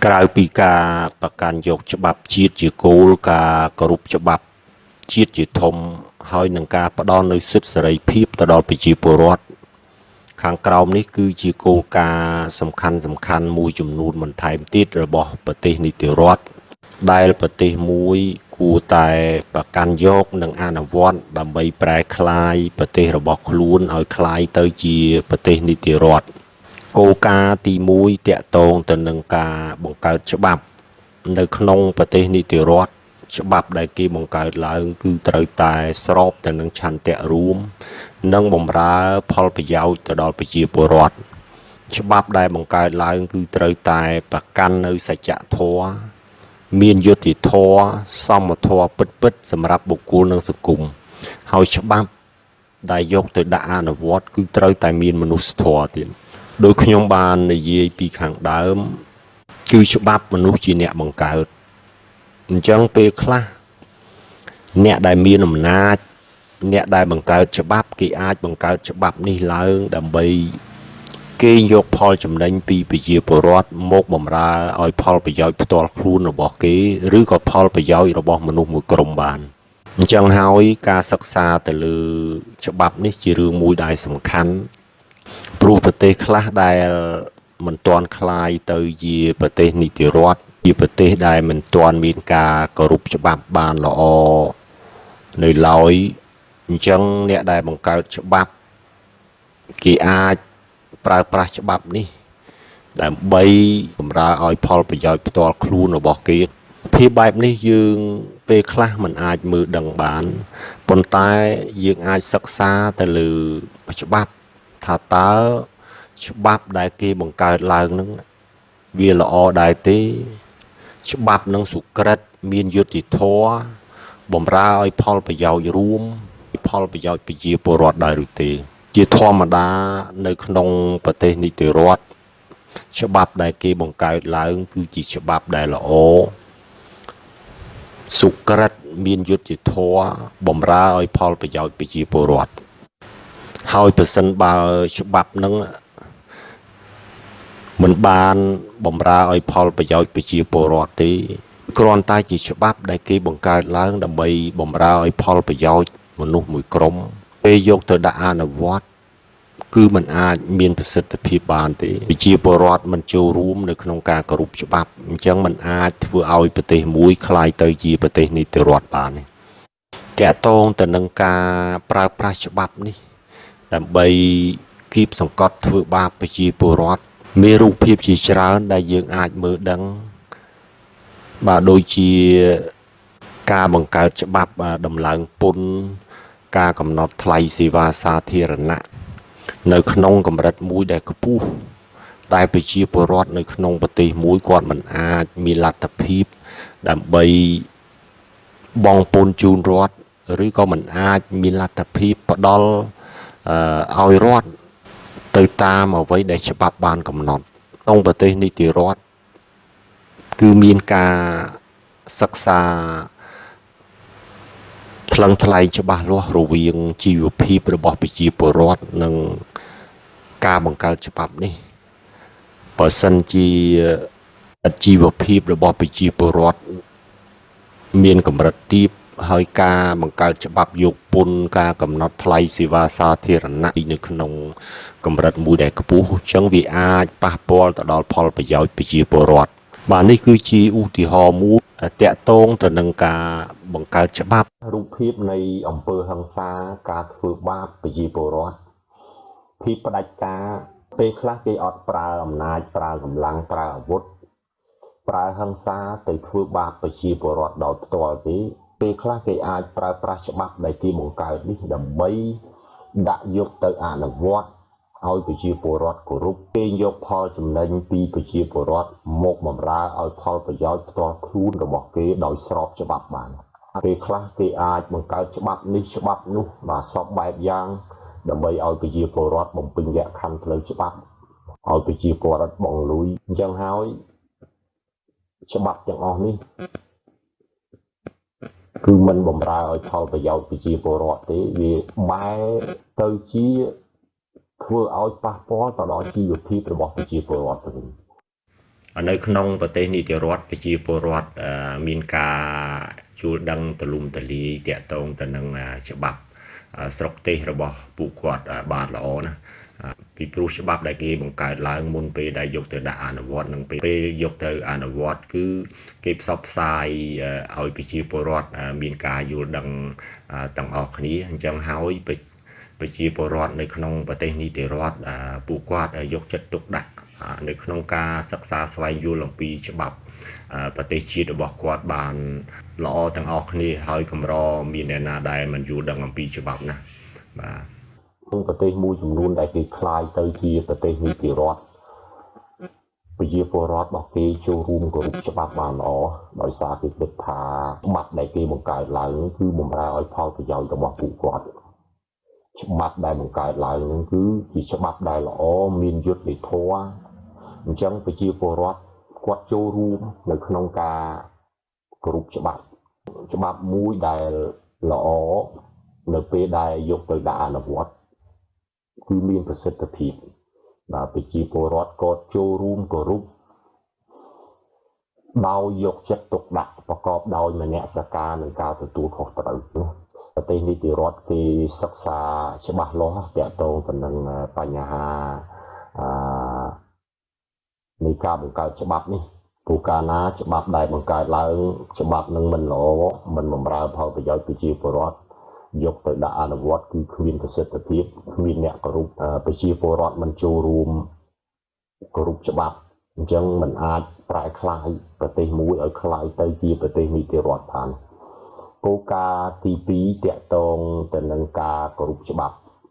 ក្រៅពីការប្រកាន់យកច្បាប់ជាតិជាគោលការគោរពច្បាប់ជាតិជាធំហើយនឹងការផ្ដល់នូវសិទ្ធិសេរីភាពទៅដល់ប្រជាពលរដ្ឋខាងក្រោមនេះគឺជាគោលការណ៍សំខាន់មួយចំនួនបន្ថែមទៀតរបស់ប្រទេសនីតិរដ្ឋដែលប្រទេសមួយគួរតែប្រកាន់យកនិងអនុវត្តដើម្បីប្រែក្លាយប្រទេសរបស់ខ្លួនឲ្យក្លាយទៅជាប្រទេសនីតិរដ្ឋគោលការណ៍ទី1តាក់ទងទៅនឹងការបង្កើតច្បាប់នៅក្នុងប្រទេសនីតិរដ្ឋច្បាប់ដែលគេបង្កើតឡើងគឺត្រូវតែស្របទៅនឹងឆន្ទៈរួមនិងបម្រើផលប្រយោជន៍ទៅដល់ប្រជាពលរដ្ឋច្បាប់ដែលបង្កើតឡើងគឺត្រូវតែប្រកាន់នៅសច្ចធម៌មានយុត្តិធម៌សមធម៌ពិតសម្រាប់បុគ្គលនិងសង្គមហើយច្បាប់ដែលយកទៅដាក់អនុវត្តគឺត្រូវតែមានមនុស្សធម៌ទៀតដោយខ្ញុំបាននិយាយពីខាងដើមគឺច្បាប់មនុស្សជាអ្នកបង្កើតអញ្ចឹងពេលខ្លះអ្នកដែលមានអំណាចអ្នកដែលបង្កើតច្បាប់គេអាចបង្កើតច្បាប់នេះឡើងដើម្បីគេយកផលចំណេញពីប្រជាពលរដ្ឋមកបម្រើឲ្យផលប្រយោជន៍ផ្ទាល់ខ្លួនរបស់គេឬក៏ផលប្រយោជន៍របស់មនុស្សមួយក្រុមបានអញ្ចឹងហើយការសិក្សាទៅលើច្បាប់នេះជារឿងមួយដែលសំខាន់ព្រោះប្រទេសខ្លះដែលមិនទាន់คล้ายទៅជាប្រទេសនីតិរដ្ឋជាប្រទេសដែលមិនទាន់មានការគោរពច្បាប់បានល្អនៅឡើយអញ្ចឹងអ្នកដែលបង្កើតច្បាប់គេអាចប្រើប្រាស់ច្បាប់នេះដើម្បីបម្រើឲ្យផលប្រយោជន៍ផ្ទាល់ខ្លួនរបស់គេភាពបែបនេះយើងពេលខ្លះមិនអាចមើលដឹងបានប៉ុន្តែយើងអាចសិក្សាទៅលើច្បាប់ថាតើច្បាប់ដែលគេបង្កើតឡើងនឹងវាល្អដែរទេច្បាប់នឹងសុក្រិតមានយុត្តិធម៌បម្រើឲ្យផលប្រយោជន៍រួមផលប្រយោជន៍ប្រជាពលរដ្ឋដែរឬទេជាធម្មតានៅក្នុងប្រទេសនីតិរដ្ឋច្បាប់ដែលគេបង្កើតឡើងគឺជាច្បាប់ដែលល្អសុក្រិតមានយុត្តិធម៌បម្រើឲ្យផលប្រយោជន៍ប្រជាពលរដ្ឋហើយប្រសិនបើច្បាប់នឹងមិនបានបម្រើឲ្យផលប្រយោជន៍ប្រជាពលរដ្ឋទេគ្រាន់តែជាច្បាប់ដែលគេបង្កើតឡើងដើម្បីបម្រើឲ្យផលប្រយោជន៍មនុស្សមួយក្រុមពេលយកទៅដាក់អនុវត្តគឺมันអាចមានប្រសិទ្ធភាពបានទេប្រជាពលរដ្ឋមិនចូលរួមនៅក្នុងការគោរពច្បាប់អញ្ចឹងมันអាចធ្វើឲ្យប្រទេសមួយคล้ายទៅជាប្រទេសនីតិរដ្ឋបានទេតាក់ទងទៅនឹងការប្រើប្រាស់ច្បាប់នេះដើម្បីគៀបសង្កត់ធ្វើបាបប្រជាពលរដ្ឋមានរូបភាពជាច្រើនដែលយើងអាចមើលដឹងបាទដូចជាការបង្កើតច្បាប់ដំឡើងពន្ធការកំណត់ថ្លៃសេវាសាធារណៈនៅក្នុងកម្រិតមួយដែលខ្ពស់តែប្រជាពលរដ្ឋនៅក្នុងប្រទេសមួយគាត់មិនអាចមានលទ្ធភាពដើម្បីបង់ពន្ធជូនរដ្ឋឬក៏មិនអាចមានលទ្ធភាពផ្ដល់ឲ្យរដ្ឋទៅតាមអ្វីដែលច្បាប់បានកំណត់ក្នុងប្រទេសនីតិរដ្ឋគឺមានការសិក្សាថ្លឹងថ្លែងច្បាស់លាស់រវាងជីវភាពរបស់ប្រជាពលរដ្ឋនិងការបង្កើតច្បាប់នេះបើសិនជាជីវភាពរបស់ប្រជាពលរដ្ឋមានកម្រិតទាបហើយការបង្កើតច្បាប់យកពន្ធការកំណត់ថ្លៃសេវាសាធារណៈនៅក្នុងកម្រិតមួយដែលខ្ពស់អញ្ចឹងវាអាចប៉ះពាល់ទៅដល់ផលប្រយោជន៍ប្រជាពលរដ្ឋបាទនេះគឺជាឧទាហរណ៍មួយតាក់ទងទៅនឹងការបង្កើតច្បាប់រូបភាពនៃអំពើហិង្សាការធ្វើបាបប្រជាពលរដ្ឋភាពផ្ដាច់ការពេលខ្លះគេអត់ប្រើអំណាចប្រើកម្លាំងប្រើអាវុធប្រើហិង្សាទៅធ្វើបាបប្រជាពលរដ្ឋដោយផ្ទាល់ទេពេលខ្លះគេអាចប្រើប្រាស់ច្បាប់ដែលគេបង្កើតនេះដើម្បីដាក់យកទៅអនុវត្តឲ្យប្រជាពលរដ្ឋគោរពគេយកផលចំណេញពីប្រជាពលរដ្ឋមកបម្រើឲ្យផលប្រយោជន៍ផ្ទាល់ខ្លួនរបស់គេដោយស្របច្បាប់បានពេលខ្លះគេអាចបង្កើតច្បាប់នេះច្បាប់នោះបាទសពបែបយ៉ាងដើម្បីឲ្យប្រជាពលរដ្ឋបំពេញលក្ខខណ្ឌផ្លូវច្បាប់ឲ្យប្រជាពលរដ្ឋបង់លុយអញ្ចឹងហើយច្បាប់ទាំងអស់នេះគឺមិនបម្រើឲ្យផលប្រយោជន៍ប្រជាពលរដ្ឋទេវាបែរទៅជាធ្វើឲ្យប៉ះពាល់ទៅដល់ជីវភាពរបស់ប្រជាពលរដ្ឋទៅវិញ នៅក្នុងប្រទេសនីតិរដ្ឋប្រជាពលរដ្ឋមានការជួលដឹងទលំទលាយតាក់ទងទៅនឹងច្បាប់ស្រុកទេសរបស់ពួកគាត់បានល្អណាពីព្រោះច្បាប់ដែលគេបង្កើតឡើងមុនពេលដែលយកទៅដាក់អនុវត្តនិងពេលយកទៅអនុវត្តគឺគេផ្សព្វផ្សាយឲ្យប្រជាពលរដ្ឋមានការយល់ដឹងទាំងអស់គ្នាអញ្ចឹងហើយប្រជាពលរដ្ឋនៅក្នុងប្រទេសនីតិរដ្ឋពួកគាត់យកចិត្តទុកដាក់នៅក្នុងការសិក្សាស្វែងយល់អំពីច្បាប់ប្រទេសជាតិរបស់គាត់បានល្អទាំងអស់គ្នាហើយកម្រមានអ្នកណាដែលមិនយល់ដឹងអំពីច្បាប់ណាបាទក្នុងប្រទេសមួយចំនួនដែលគេคล้ายទៅជាប្រទេសនីតិរដ្ឋប្រជាពលរដ្ឋរបស់គេចូលរួមគោរពច្បាប់បានល្អដោយសារគេគិតថាច្បាប់ដែលគេបង្កើតឡើងគឺបម្រើឲ្យផលប្រយោជន៍របស់ពួកគាត់ច្បាប់ដែលបង្កើតឡើងនឹងគឺជាច្បាប់ដែលល្អមានយុត្តិធម៌អញ្ចឹងប្រជាពលរដ្ឋគាត់ចូលរួមនៅក្នុងការគោរពច្បាប់មួយដែលល្អនៅពេលដែលយកទៅដាក់អនុវត្តគឺមានប្រសិទ្ធភាពបាទប្រជាពលរដ្ឋគាត់ចូលរួមគោរពដោយយកចិត្តទុកដាក់ប្រកបដោយមនសិការនិងការទទួលខុសត្រូវប្រទេសនីតិរដ្ឋគេសិក្សាច្បាស់លាស់ទាក់ទងទៅនឹងបញ្ហានៃការបង្កើតច្បាប់នេះព្រោះកាលណាច្បាប់ដែលបង្កើតឡើងច្បាប់នឹងមិនល្អមិនបម្រើផលប្រយោជន៍ប្រជាពលរដ្ឋយកទៅដាក់អនុវត្តគឺគ្មានប្រសិទ្ធភាពគ្មានអ្នកគោរពប្រជាពលរដ្ឋមិនចូលរួមគោរពច្បាប់អញ្ចឹងมันអាចប្រែក្លាយប្រទេសមួយឲ្យក្លាយទៅជាប្រទេសនីតិរដ្ឋបានគោលការណ៍ទី2តាក់ទងទៅនឹងការគោរពច្បាប់